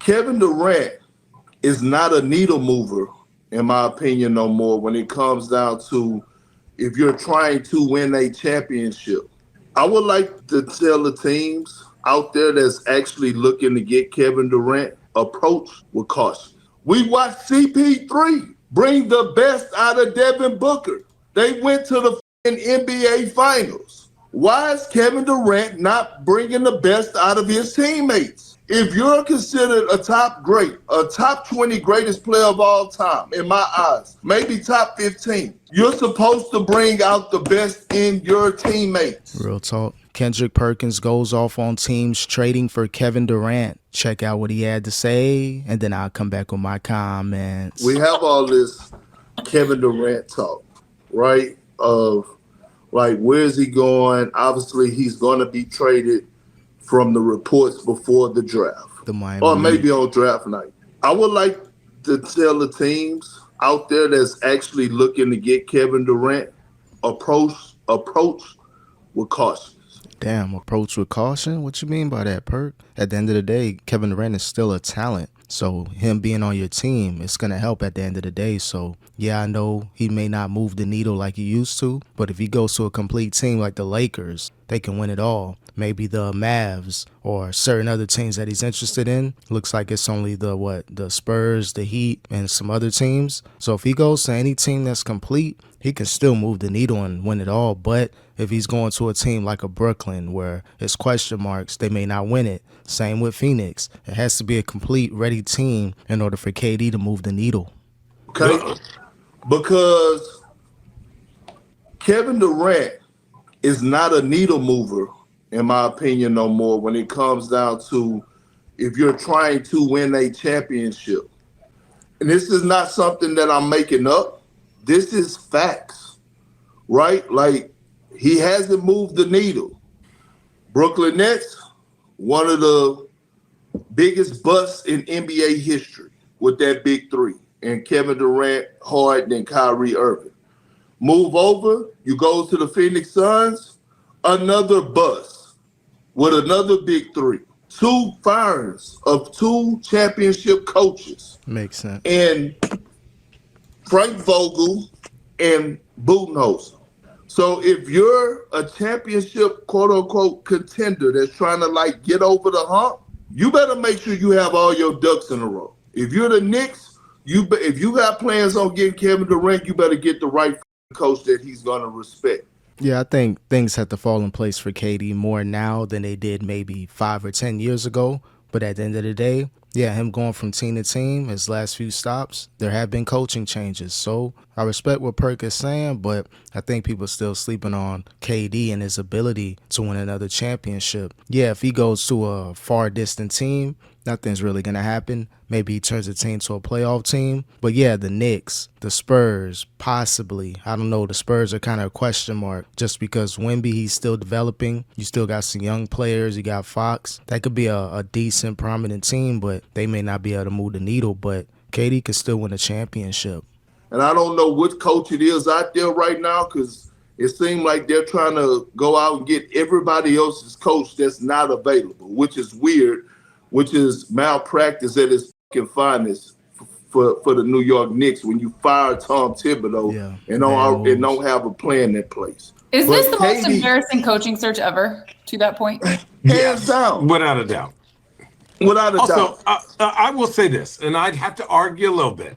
Kevin Durant is not a needle mover, in my opinion, no more when it comes down to if you're trying to win a championship. I would like to tell the teams out there that's actually looking to get Kevin Durant, approach with caution. We watched CP3 bring the best out of Devin Booker. They went to the NBA Finals. Why is Kevin Durant not bringing the best out of his teammates? If you're considered a top great, a top 20 greatest player of all time, in my eyes, maybe top 15, you're supposed to bring out the best in your teammates. Real talk. Kendrick Perkins goes off on teams trading for Kevin Durant. Check out what he had to say, and then I'll come back with my comments. We have all this Kevin Durant talk, right? Of like, where's he going? Obviously, he's going to be traded from the reports before the draft. Or maybe on draft night. I would like to tell the teams out there that's actually looking to get Kevin Durant, approach with caution. Damn, approach with caution? What you mean by that, Perk? At the end of the day, Kevin Durant is still a talent. So him being on your team, it's going to help at the end of the day. So, yeah, I know he may not move the needle like he used to, but if he goes to a complete team like the Lakers, they can win it all. Maybe the Mavs or certain other teams that he's interested in. Looks like it's only the Spurs, the Heat, and some other teams. So if he goes to any team that's complete, he can still move the needle and win it all. But if he's going to a team like a Brooklyn where it's question marks, they may not win it. Same with Phoenix. It has to be a complete, ready team in order for KD to move the needle. Okay? Because Kevin Durant is not a needle mover, in my opinion, no more when it comes down to if you're trying to win a championship. And this is not something that I'm making up. This is facts, right? Like, he hasn't moved the needle. Brooklyn Nets, one of the biggest busts in NBA history with that big three. And Kevin Durant, Harden, and Kyrie Irving. Move over, you go to the Phoenix Suns, another bust with another big three. Two firings of two championship coaches. Makes sense. And Frank Vogel and Budenholzer. So if you're a championship, quote unquote, contender that's trying to like get over the hump, you better make sure you have all your ducks in a row. If you're the Knicks, if you got plans on getting Kevin Durant, you better get the right coach that he's going to respect. Yeah, I think things have to fall in place for KD more now than they did maybe 5 or 10 years ago. But at the end of the day, yeah, him going from team to team, his last few stops, there have been coaching changes. So I respect what Perk is saying, but I think people are still sleeping on KD and his ability to win another championship. Yeah, if he goes to a far distant team, nothing's really going to happen. Maybe he turns the team to a playoff team. But yeah, the Knicks, the Spurs, possibly. I don't know. The Spurs are kind of a question mark just because Wemby, he's still developing. You still got some young players. You got Fox. That could be a decent, prominent team, but they may not be able to move the needle. But KD could still win a championship. And I don't know which coach it is out there right now because it seems like they're trying to go out and get everybody else's coach that's not available, which is weird, which is malpractice at its fucking finest for the New York Knicks when you fire Tom Thibodeau and don't have a plan in place. Is this the most embarrassing coaching search ever to that point? Hands down. Without a doubt. Without a doubt. I will say this, and I'd have to argue a little bit.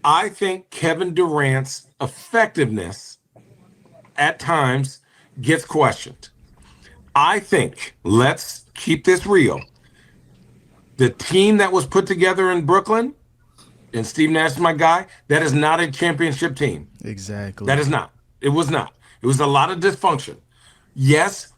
I think Kevin Durant's effectiveness at times gets questioned. I think, let's keep this real, the team that was put together in Brooklyn, and Steve Nash is my guy, that is not a championship team. Exactly. That is not. It was not. It was a lot of dysfunction. Yes,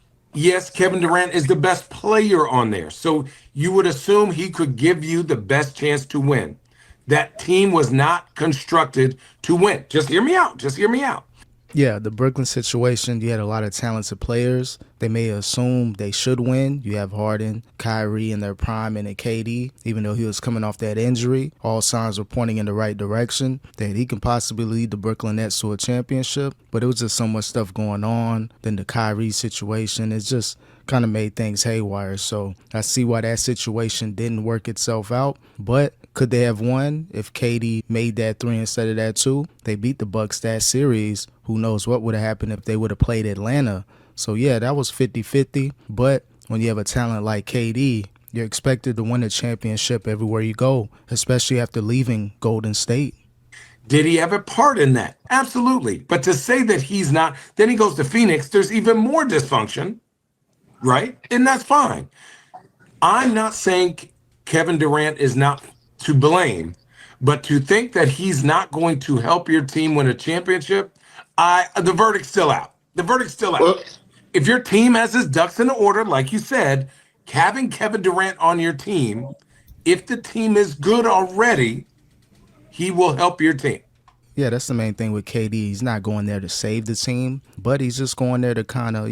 Kevin Durant is the best player on there. So you would assume he could give you the best chance to win. That team was not constructed to win. Just hear me out. Yeah, the Brooklyn situation, you had a lot of talented players. They may assume they should win. You have Harden, Kyrie in their prime, and KD, even though he was coming off that injury. All signs were pointing in the right direction, that he can possibly lead the Brooklyn Nets to a championship. But it was just so much stuff going on. Then the Kyrie situation, it's just kind of made things haywire. So I see why that situation didn't work itself out. But could they have won if KD made that 3 instead of that 2? They beat the Bucks that series. Who knows what would have happened if they would have played Atlanta. So yeah, that was 50-50. But when you have a talent like KD, you're expected to win a championship everywhere you go, especially after leaving Golden State. Did he have a part in that? Absolutely. But to say that he's not, then he goes to Phoenix, there's even more dysfunction, right? And that's fine. I'm not saying Kevin Durant is not to blame, but to think that he's not going to help your team win a championship, the verdict's still out. The verdict's still out. If your team has his ducks in order, like you said, having Kevin Durant on your team, if the team is good already, he will help your team. Yeah, that's the main thing with KD. He's not going there to save the team, but he's just going there to kind of,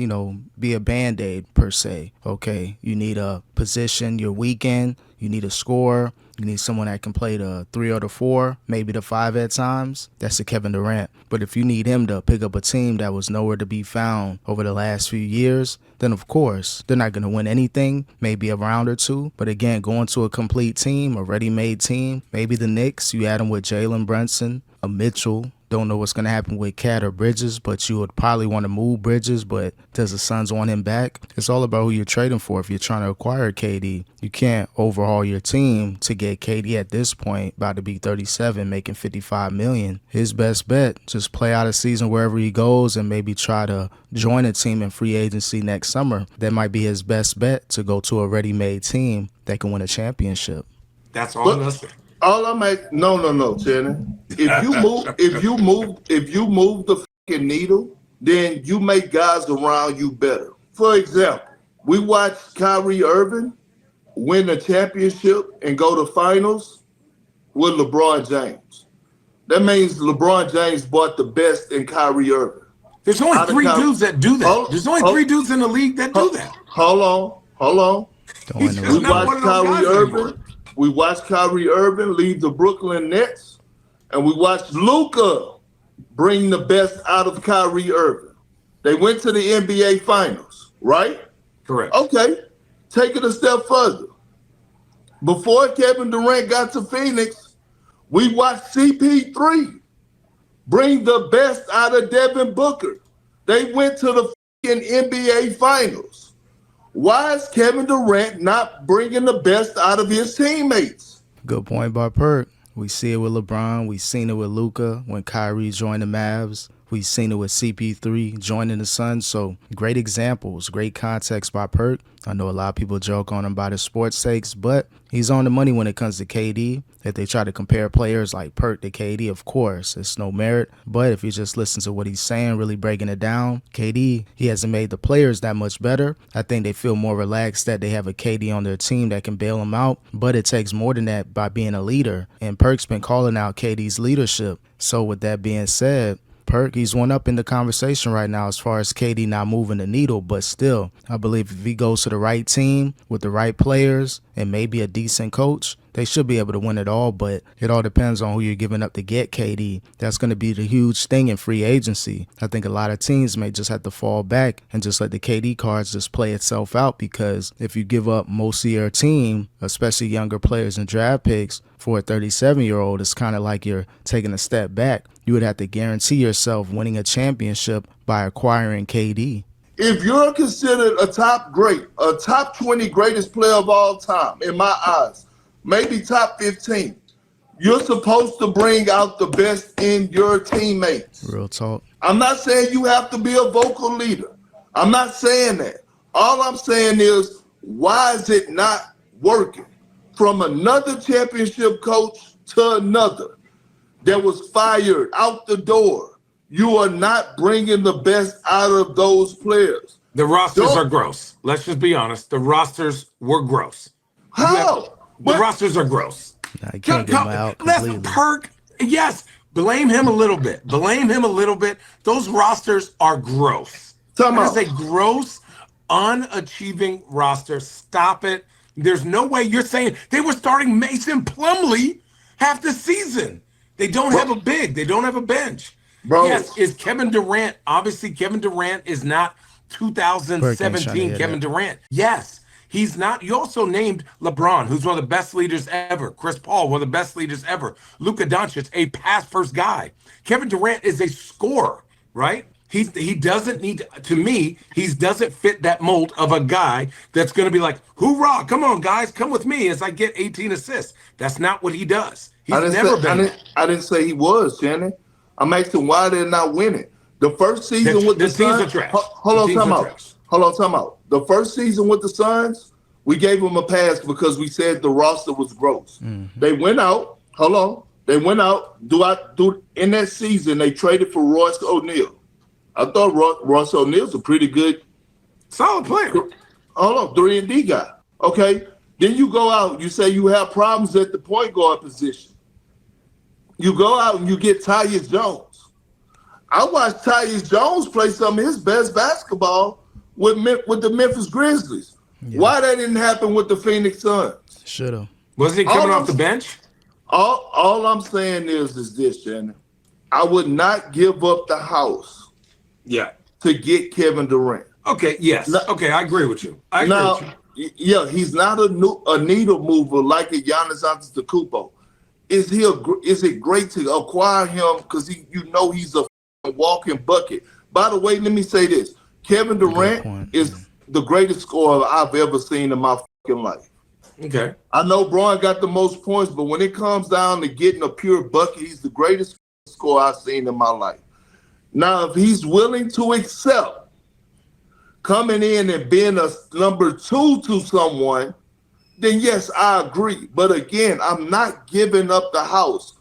be a Band-Aid per se. Okay, you need a position you're weak in. You need a scorer. You need someone that can play the 3 or the 4, maybe the 5 at times. That's a Kevin Durant. But if you need him to pick up a team that was nowhere to be found over the last few years, then of course, they're not going to win anything, maybe a round or 2. But again, going to a complete team, a ready-made team, maybe the Knicks, you add them with Jalen Brunson, a Mitchell. Don't know what's going to happen with Cat or Bridges, but you would probably want to move Bridges, but does the Suns want him back? It's all about who you're trading for if you're trying to acquire KD. You can't overhaul your team to get KD at this point, about to be 37, making $55 million. His best bet, just play out a season wherever he goes and maybe try to join a team in free agency next summer. That might be his best bet, to go to a ready-made team that can win a championship. That's all I'm saying. All I'm at, no, Shannon. If you move the fucking needle, then you make guys around you better. For example, we watched Kyrie Irving win a championship and go to finals with LeBron James. That means LeBron James bought the best in Kyrie Irving. There's only 3 dudes that do that. There's only 3 dudes in the league that do that. Hold on. We watched Kyrie Irving leave the Brooklyn Nets, and we watched Luka bring the best out of Kyrie Irving. They went to the NBA Finals, right? Correct. Okay, take it a step further. Before Kevin Durant got to Phoenix, we watched CP3 bring the best out of Devin Booker. They went to the NBA Finals. Why is Kevin Durant not bringing the best out of his teammates? Good point by Perk. We see it with LeBron. We've seen it with Luka when Kyrie joined the Mavs. We've seen it with CP3 joining the Suns. So great examples, great context by Perk. I know a lot of people joke on him by the sports sakes, but he's on the money when it comes to KD. If they try to compare players like Perk to KD, of course, it's no merit. But if you just listen to what he's saying, really breaking it down, KD, he hasn't made the players that much better. I think they feel more relaxed that they have a KD on their team that can bail them out. But it takes more than that by being a leader. And Perk's been calling out KD's leadership. So with that being said, Perk, he's one up in the conversation right now as far as KD not moving the needle, but still, I believe if he goes to the right team with the right players and maybe a decent coach, they should be able to win it all, but it all depends on who you're giving up to get KD. That's going to be the huge thing in free agency. I think a lot of teams may just have to fall back and just let the KD cards just play itself out, because if you give up most of your team, especially younger players and draft picks, for a 37-year-old, it's kind of like you're taking a step back. You would have to guarantee yourself winning a championship by acquiring KD. If you're considered a top 20 greatest player of all time, in my eyes, maybe top 15, you're supposed to bring out the best in your teammates. Real talk. I'm not saying you have to be a vocal leader. I'm not saying that. All I'm saying is, why is it not working? From another championship coach to another that was fired out the door, you are not bringing the best out of those players. The rosters are gross. Let's just be honest. The rosters were gross. How? The rosters are gross. I can't get my out completely. Let's Perk. Yes, blame him a little bit. Those rosters are gross. That is a gross, unachieving roster. Stop it. There's no way you're saying they were starting Mason Plumlee half the season. They don't have a big. They don't have a bench. Bro. Yes, is Kevin Durant. Obviously, Kevin Durant is not 2017 Kevin Durant. Yes, he's not. You also named LeBron, who's one of the best leaders ever. Chris Paul, one of the best leaders ever. Luka Doncic, a pass-first guy. Kevin Durant is a scorer, right? He doesn't need to me, he doesn't fit that mold of a guy that's going to be like, hoorah, come on, guys, come with me as I get 18 assists. That's not what he does. He's never been. I didn't say he was, Shannon. I'm asking why they're not winning. The first season with the Suns. Hold on, time out. The first season with the Suns, we gave them a pass because we said the roster was gross. Mm-hmm. They went out. Hold on. They went out. In that season, they traded for Royce O'Neal. I thought Royce O'Neal's a pretty good, solid player. Hold on, 3-and-D guy. Okay. Then you go out. You say you have problems at the point guard position. You go out and you get Tyrese Jones. I watched Tyrese Jones play some of his best basketball with the Memphis Grizzlies. Yeah. Why that didn't happen with the Phoenix Suns? Should have. Wasn't he coming off the bench? All I'm saying is this, Shannon. I would not give up the house. Yeah. To get Kevin Durant. Okay. Yes. Now, okay. I agree with you. Yeah, he's not a needle mover like a Giannis Antetokounmpo. Is it great to acquire him because he's a walking bucket? By the way, let me say this: Kevin Durant is the greatest scorer I've ever seen in my fucking life. Okay. I know Braun got the most points, but when it comes down to getting a pure bucket, he's the greatest scorer I've seen in my life. Now, if he's willing to accept coming in and being a number 2 to someone, then yes, I agree. But again, I'm not giving up the house.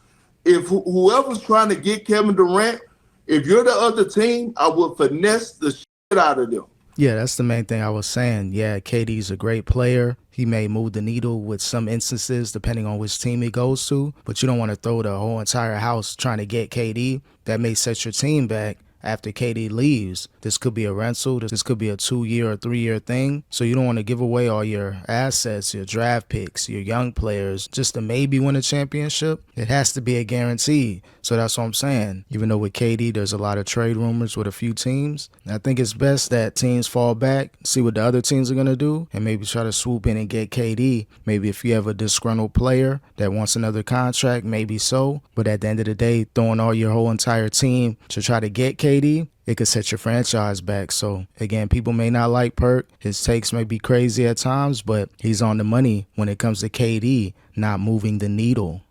If whoever's trying to get Kevin Durant, if you're the other team, I will finesse the shit out of them. Yeah, that's the main thing I was saying. Yeah, KD's a great player. He may move the needle with some instances depending on which team he goes to, but you don't want to throw the whole entire house trying to get KD. That may set your team back after KD leaves. This could be a rental. This could be a 2-year or 3-year thing. So you don't want to give away all your assets, your draft picks, your young players, just to maybe win a championship. It has to be a guarantee. So that's what I'm saying. Even though with KD, there's a lot of trade rumors with a few teams. I think it's best that teams fall back, see what the other teams are going to do, and maybe try to swoop in and get KD. Maybe if you have a disgruntled player that wants another contract, maybe so. But at the end of the day, throwing all your whole entire team to try to get KD, it could set your franchise back. So again, people may not like Perk. His takes may be crazy at times, but he's on the money when it comes to KD not moving the needle.